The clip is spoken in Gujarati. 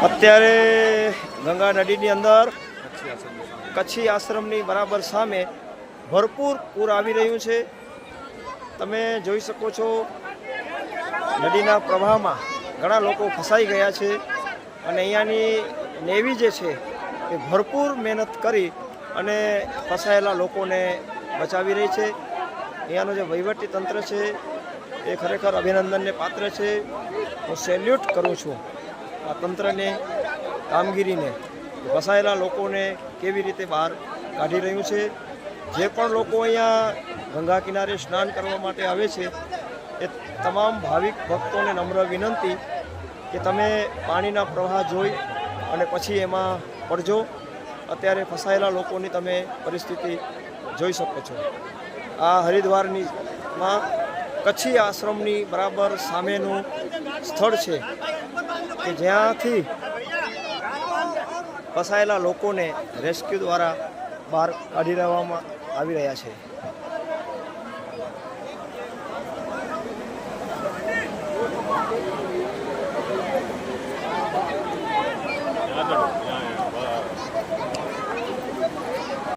અત્યારે ગંગા નદીની અંદર કચ્છી આશ્રમની બરાબર સામે ભરપૂર પૂર આવી રહ્યું છે. તમે જોઈ શકો છો નદીના પ્રવાહમાં ઘણા લોકો ફસાઈ ગયા છે અને અહીંયાની નેવી જે છે એ ભરપૂર મહેનત કરી અને ફસાયેલા લોકોને બચાવી રહી છે. અહીંયાનું જે વહીવટી તંત્ર છે એ ખરેખર અભિનંદનને પાત્ર છે. હું સેલ્યુટ કરું છું આ તંત્રને, કામગીરીને, ફસાયેલા લોકોને કેવી રીતે બહાર કાઢી રહ્યું છે. જે પણ લોકો અહીંયા ગંગા કિનારે સ્નાન કરવા માટે આવે છે એ તમામ ભાવિક ભક્તોને નમ્ર વિનંતી કે તમે પાણીના પ્રવાહ જોઈ અને પછી એમાં પડજો. અત્યારે ફસાયેલા લોકોની તમે પરિસ્થિતિ જોઈ શકો છો. આ હરિદ્વારની માં કચ્છી આશ્રમની બરાબર સામેનું સ્થળ છે કે જ્યાંથી ફસાયેલા લોકોને રેસ્ક્યુ દ્વારા બહાર કાઢી લેવામાં આવી રહ્યા છે.